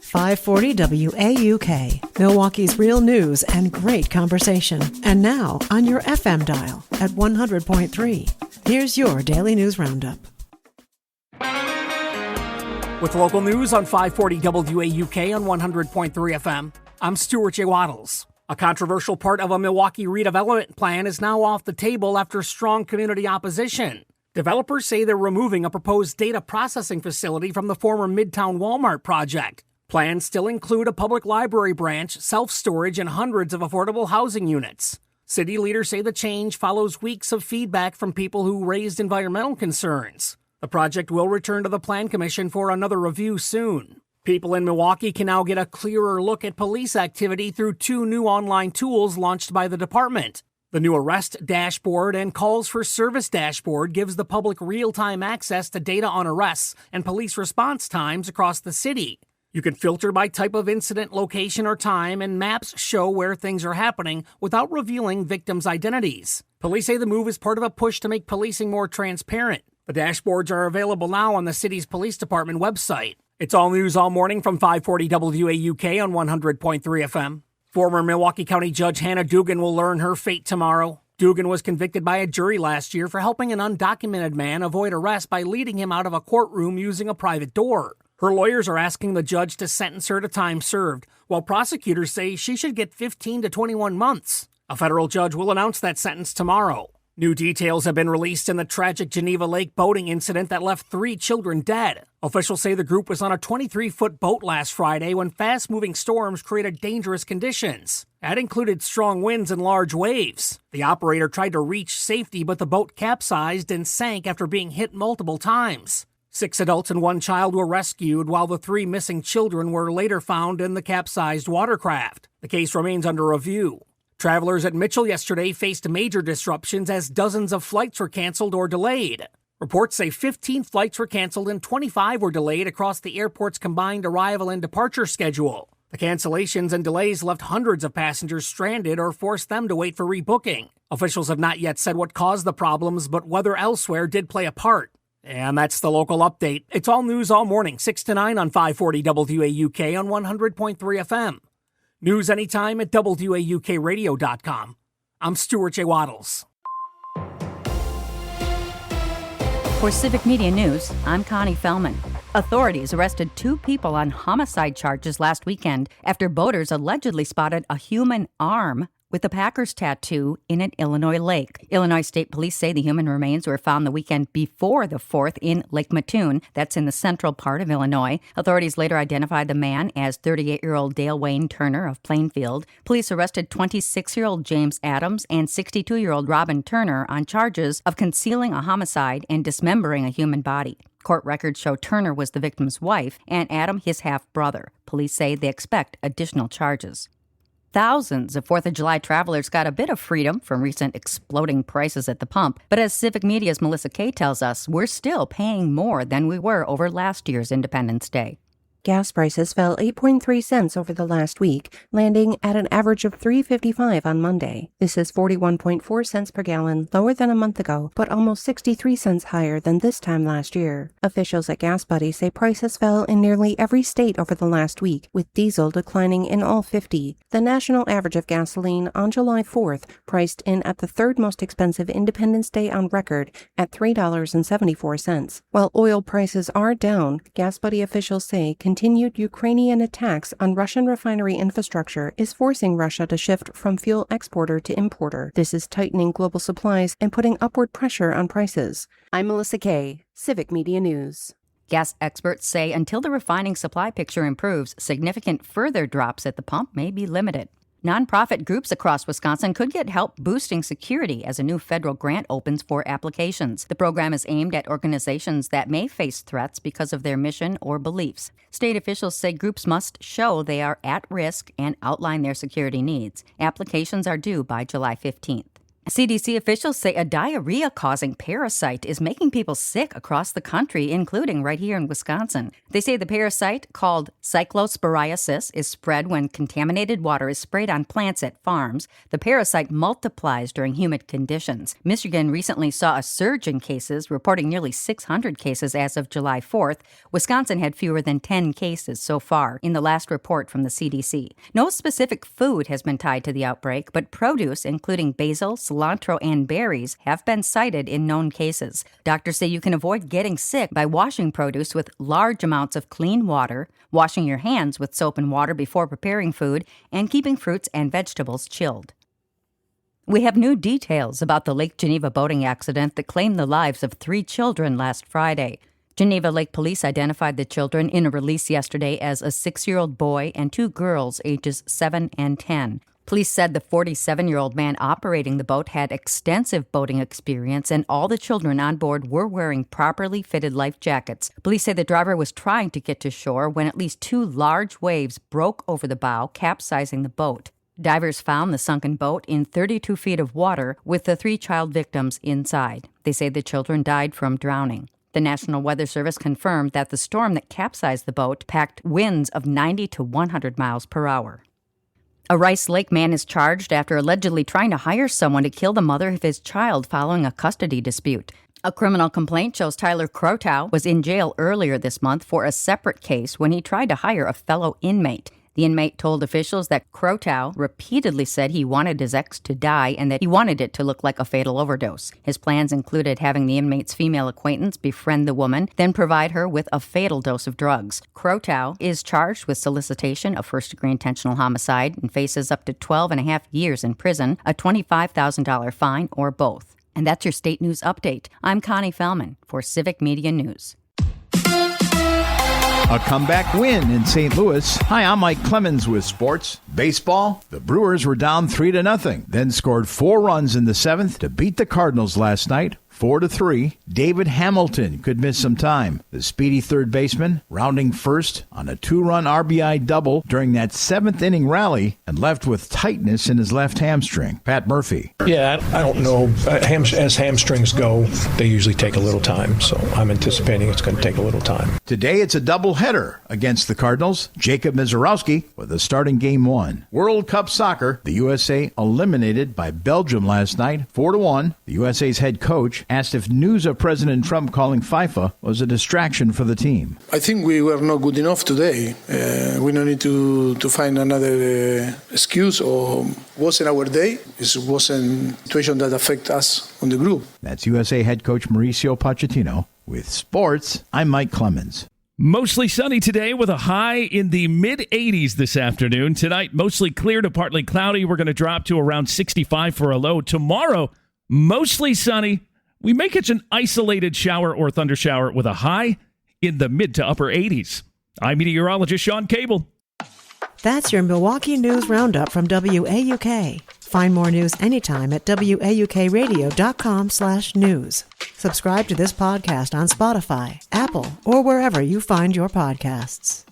540 WAUK, Milwaukee's real news and great conversation. And now on your FM dial at 100.3. Here's your Daily News Roundup. With local news on 540 WAUK on 100.3 FM, I'm Stuart J. Waddles. A controversial part of a Milwaukee redevelopment plan is now off the table after strong community opposition. Developers say they're removing a proposed data processing facility from the former Midtown Walmart project. Plans still include a public library branch, self-storage, and hundreds of affordable housing units. City leaders say the change follows weeks of feedback from people who raised environmental concerns. The project will return to the Plan Commission for another review soon. People in Milwaukee can now get a clearer look at police activity through two new online tools launched by the department. The new Arrest Dashboard and Calls for Service Dashboard gives the public real-time access to data on arrests and police response times across the city. You can filter by type of incident, location, or time, and maps show where things are happening without revealing victims' identities. Police say the move is part of a push to make policing more transparent. The dashboards are available now on the city's police department website. It's all news all morning from 540 WAUK on 100.3 FM. Former Milwaukee County Judge Hannah Dugan will learn her fate tomorrow. Dugan was convicted by a jury last year for helping an undocumented man avoid arrest by leading him out of a courtroom using a private door. Her lawyers are asking the judge to sentence her to time served, while prosecutors say she should get 15 to 21 months. A federal judge will announce that sentence tomorrow. New details have been released in the tragic Geneva Lake boating incident that left 3 children dead. Officials say the group was on a 23-foot boat last Friday when fast-moving storms created dangerous conditions. That included strong winds and large waves. The operator tried to reach safety, but the boat capsized and sank after being hit multiple times. 6 adults and 1 child were rescued, while the 3 missing children were later found in the capsized watercraft. The case remains under review. Travelers at Mitchell yesterday faced major disruptions as dozens of flights were canceled or delayed. Reports say 15 flights were canceled and 25 were delayed across the airport's combined arrival and departure schedule. The cancellations and delays left hundreds of passengers stranded or forced them to wait for rebooking. Officials have not yet said what caused the problems, but weather elsewhere did play a part. And that's the local update. It's all news all morning, 6 to 9 on 540 WAUK on 100.3 FM. News anytime at WAUKradio.com. I'm Stuart J. Waddles. For Civic Media News, I'm Connie Fellman. Authorities arrested 2 people on homicide charges last weekend after boaters allegedly spotted a human arm with a Packers tattoo in an Illinois lake. Illinois State Police say the human remains were found the weekend before the 4th in Lake Mattoon. That's in the central part of Illinois. Authorities later identified the man as 38-year-old Dale Wayne Turner of Plainfield. Police arrested 26-year-old James Adams and 62-year-old Robin Turner on charges of concealing a homicide and dismembering a human body. Court records show Turner was the victim's wife and Adam his half-brother. Police say they expect additional charges. Thousands of 4th of July travelers got a bit of freedom from recent exploding prices at the pump. But as Civic Media's Melissa Kay tells us, we're still paying more than we were over last year's Independence Day. Gas prices fell 8.3 cents over the last week, landing at an average of $3.55 on Monday. This is 41.4 cents per gallon, lower than a month ago, but almost 63 cents higher than this time last year. Officials at Gas Buddy say prices fell in nearly every state over the last week, with diesel declining in all 50. The national average of gasoline on July 4th priced in at the 3rd most expensive Independence Day on record at $3.74. While oil prices are down, Gas Buddy officials say continued Ukrainian attacks on Russian refinery infrastructure is forcing Russia to shift from fuel exporter to importer. This is tightening global supplies and putting upward pressure on prices. I'm Melissa Kay, Civic Media News. Gas experts say until the refining supply picture improves, significant further drops at the pump may be limited. Nonprofit groups across Wisconsin could get help boosting security as a new federal grant opens for applications. The program is aimed at organizations that may face threats because of their mission or beliefs. State officials say groups must show they are at risk and outline their security needs. Applications are due by July 15th. CDC officials say a diarrhea-causing parasite is making people sick across the country, including right here in Wisconsin. They say the parasite, called cyclosporiasis, is spread when contaminated water is sprayed on plants at farms. The parasite multiplies during humid conditions. Michigan recently saw a surge in cases, reporting nearly 600 cases as of July 4th. Wisconsin had fewer than 10 cases so far in the last report from the CDC. No specific food has been tied to the outbreak, but produce, including basil, cilantro, and berries, have been cited in known cases. Doctors say you can avoid getting sick by washing produce with large amounts of clean water, washing your hands with soap and water before preparing food, and keeping fruits and vegetables chilled. We have new details about the Lake Geneva boating accident that claimed the lives of 3 children last Friday. Geneva Lake Police identified the children in a release yesterday as a 6-year-old boy and 2 girls ages 7 and 10. Police said the 47-year-old man operating the boat had extensive boating experience, and all the children on board were wearing properly fitted life jackets. Police say the driver was trying to get to shore when at least 2 large waves broke over the bow, capsizing the boat. Divers found the sunken boat in 32 feet of water with the 3 child victims inside. They say the children died from drowning. The National Weather Service confirmed that the storm that capsized the boat packed winds of 90 to 100 miles per hour. A Rice Lake man is charged after allegedly trying to hire someone to kill the mother of his child following a custody dispute. A criminal complaint shows Tyler Crotow was in jail earlier this month for a separate case when he tried to hire a fellow inmate. The inmate told officials that Crotow repeatedly said he wanted his ex to die and that he wanted it to look like a fatal overdose. His plans included having the inmate's female acquaintance befriend the woman, then provide her with a fatal dose of drugs. Crotow is charged with solicitation of first-degree intentional homicide and faces up to 12.5 years in prison, a $25,000 fine, or both. And that's your state news update. I'm Connie Fellman for Civic Media News. A comeback win in St. Louis. Hi, I'm Mike Clemens with sports. Baseball, the Brewers were down 3-0, then scored 4 runs in the 7th to beat the Cardinals last night, 4-3. David Hamilton could miss some time. The speedy third baseman rounding first on a 2-run RBI double during that 7th inning rally and left with tightness in his left hamstring. Pat Murphy. Yeah, I don't know. As hamstrings go, they usually take a little time, so I'm anticipating it's going to take a little time. Today it's a doubleheader against the Cardinals. Jacob Mizorowski with a starting game 1. World Cup soccer, the USA eliminated by Belgium last night, 4-1. The USA's head coach asked if news of President Trump calling FIFA was a distraction for the team. I think we were not good enough today. We don't need to find another excuse, or wasn't our day. It wasn't a situation that affect us on the group. That's USA head coach Mauricio Pochettino. With sports, I'm Mike Clemens. Mostly sunny today with a high in the mid-80s this afternoon. Tonight, mostly clear to partly cloudy. We're going to drop to around 65 for a low. Tomorrow, mostly sunny. We may catch an isolated shower or thundershower with a high in the mid to upper 80s. I'm meteorologist Sean Cable. That's your Milwaukee News Roundup from WAUK. Find more news anytime at WAUKradio.com/news. Subscribe to this podcast on Spotify, Apple, or wherever you find your podcasts.